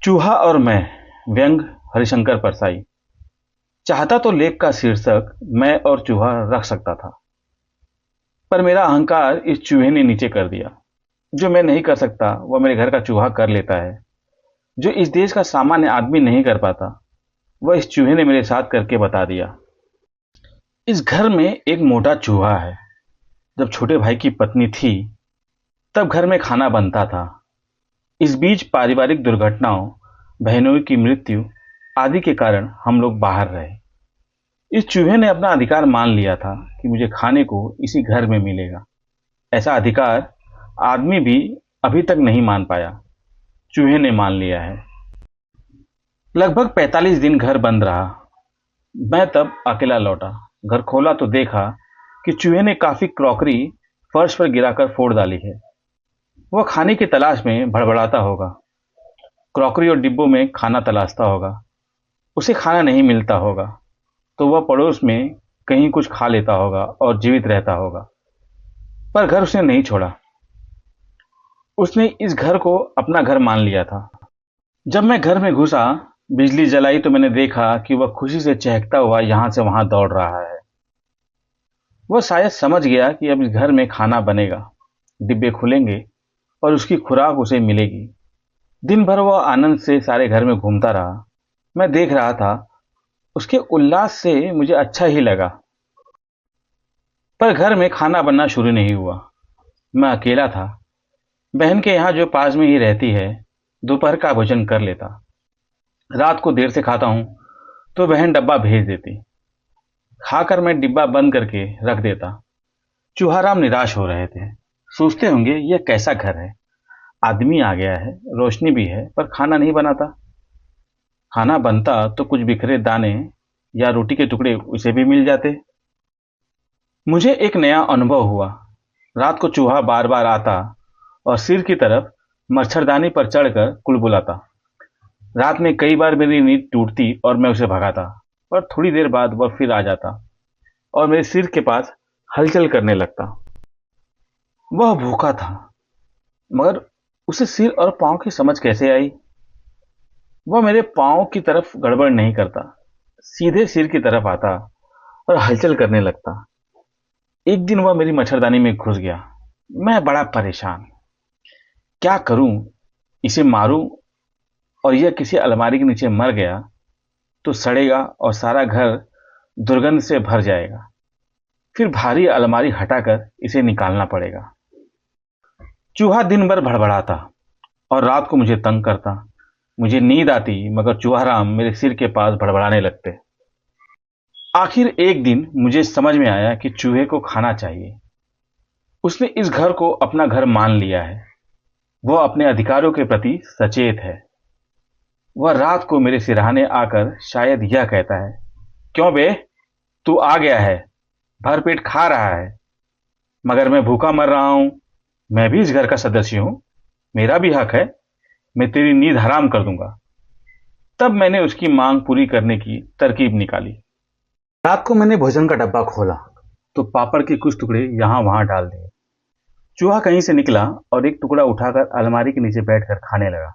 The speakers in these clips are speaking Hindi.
चूहा और मैं, व्यंग हरिशंकर परसाई। चाहता तो लेख का शीर्षक मैं और चूहा रख सकता था, पर मेरा अहंकार इस चूहे ने नीचे कर दिया। जो मैं नहीं कर सकता वह मेरे घर का चूहा कर लेता है। जो इस देश का सामान्य आदमी नहीं कर पाता वह इस चूहे ने मेरे साथ करके बता दिया। इस घर में एक मोटा चूहा है। जब छोटे भाई की पत्नी थी तब घर में खाना बनता था। इस बीच पारिवारिक दुर्घटनाओं, बहनों की मृत्यु आदि के कारण हम लोग बाहर रहे। इस चूहे ने अपना अधिकार मान लिया था कि मुझे खाने को इसी घर में मिलेगा। ऐसा अधिकार आदमी भी अभी तक नहीं मान पाया, चूहे ने मान लिया है। लगभग 45 दिन घर बंद रहा। मैं तब अकेला लौटा। घर खोला तो देखा कि चूहे ने काफी क्रॉकरी फर्श पर गिराकर फोड़ डाली है। वह खाने की तलाश में भड़बड़ाता होगा। क्रॉकरी और डिब्बों में खाना तलाशता होगा। उसे खाना नहीं मिलता होगा तो वह पड़ोस में कहीं कुछ खा लेता होगा और जीवित रहता होगा। पर घर उसने नहीं छोड़ा। उसने इस घर को अपना घर मान लिया था। जब मैं घर में घुसा, बिजली जलाई तो मैंने देखा कि वह खुशी से चहकता हुआ यहां से वहां दौड़ रहा है। वह शायद समझ गया कि अब इस घर में खाना बनेगा, डिब्बे खुलेंगे और उसकी खुराक उसे मिलेगी। दिन भर वह आनंद से सारे घर में घूमता रहा। मैं देख रहा था। उसके उल्लास से मुझे अच्छा ही लगा। पर घर में खाना बनना शुरू नहीं हुआ। मैं अकेला था। बहन के यहाँ, जो पास में ही रहती है, दोपहर का भोजन कर लेता। रात को देर से खाता हूँ तो बहन डब्बा भेज देती। खाकर मैं डिब्बा बंद करके रख देता। चूहाराम निराश हो रहे थे। सोचते होंगे यह कैसा घर है, आदमी आ गया है, रोशनी भी है, पर खाना नहीं बनाता। खाना बनता तो कुछ बिखरे दाने या रोटी के टुकड़े उसे भी मिल जाते। मुझे एक नया अनुभव हुआ। रात को चूहा बार बार आता और सिर की तरफ मच्छरदानी पर चढ़कर कुलबुलाता। रात में कई बार मेरी नींद टूटती और मैं उसे भगाता, पर थोड़ी देर बाद वह फिर आ जाता और मेरे सिर के पास हलचल करने लगता। वह भूखा था, मगर उसे सिर और पांव की समझ कैसे आई? वह मेरे पांव की तरफ गड़बड़ नहीं करता, सीधे सिर की तरफ आता और हलचल करने लगता। एक दिन वह मेरी मच्छरदानी में घुस गया। मैं बड़ा परेशान। क्या करूं? इसे मारूं और यह किसी अलमारी के नीचे मर गया तो सड़ेगा और सारा घर दुर्गंध से भर जाएगा। फिर भारी अलमारी हटाकर इसे निकालना पड़ेगा। चूहा दिन भर भड़बड़ाता और रात को मुझे तंग करता। मुझे नींद आती, मगर चूहाराम मेरे सिर के पास भड़बड़ाने लगते। आखिर एक दिन मुझे समझ में आया कि चूहे को खाना चाहिए। उसने इस घर को अपना घर मान लिया है। वह अपने अधिकारों के प्रति सचेत है। वह रात को मेरे सिरहाने आकर शायद यह कहता है, क्यों बे, तू आ गया है, भरपेट खा रहा है, मगर मैं भूखा मर रहा हूं। मैं भी इस घर का सदस्य हूं, मेरा भी हक है। मैं तेरी नींद हराम कर दूंगा। तब मैंने उसकी मांग पूरी करने की तरकीब निकाली। रात को मैंने भोजन का डब्बा खोला तो पापड़ के कुछ टुकड़े यहां वहां डाल दिए। चूहा कहीं से निकला और एक टुकड़ा उठाकर अलमारी के नीचे बैठकर खाने लगा।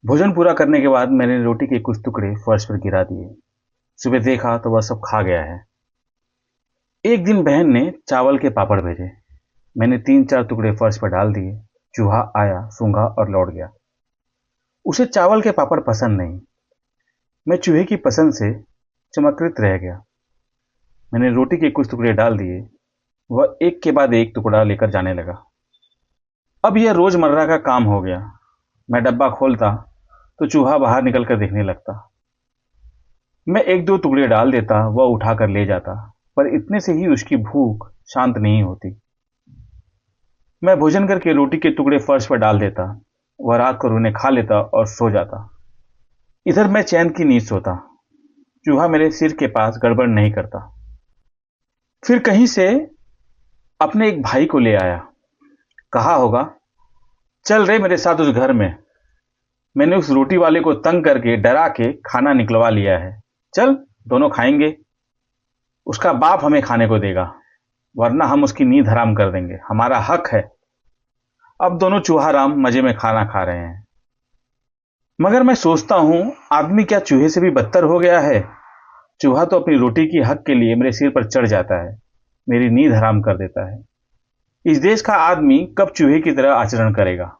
भोजन पूरा करने के बाद मैंने रोटी के कुछ टुकड़े फर्श पर गिरा दिए। सुबह देखा तो वह सब खा गया है। एक दिन बहन ने चावल के पापड़ भेजे। मैंने 3-4 टुकड़े फर्श पर डाल दिए। चूहा आया, सूंघा और लौट गया। उसे चावल के पापड़ पसंद नहीं। मैं चूहे की पसंद से चमत्कृत रह गया। मैंने रोटी के कुछ टुकड़े डाल दिए। वह एक के बाद एक टुकड़ा लेकर जाने लगा। अब यह रोजमर्रा का काम हो गया। मैं डब्बा खोलता तो चूहा बाहर निकलकर देखने लगता। मैं 1-2 टुकड़े डाल देता, वह उठाकर ले जाता, पर इतने से ही उसकी भूख शांत नहीं होती। मैं भोजन करके रोटी के टुकड़े फर्श पर डाल देता। वह रात को उन्हें खा लेता और सो जाता। इधर मैं चैन की नींद सोता। चूहा मेरे सिर के पास गड़बड़ नहीं करता। फिर कहीं से अपने एक भाई को ले आया। कहा होगा, चल रे मेरे साथ उस घर में। मैंने उस रोटी वाले को तंग करके डरा के खाना निकलवा लिया है। चल, दोनों खाएंगे। उसका बाप हमें खाने को देगा, वरना हम उसकी नींद हराम कर देंगे। हमारा हक है। अब दोनों चूहाराम मजे में खाना खा रहे हैं। मगर मैं सोचता हूं आदमी क्या चूहे से भी बदतर हो गया है। चूहा तो अपनी रोटी की हक के लिए मेरे सिर पर चढ़ जाता है, मेरी नींद हराम कर देता है। इस देश का आदमी कब चूहे की तरह आचरण करेगा?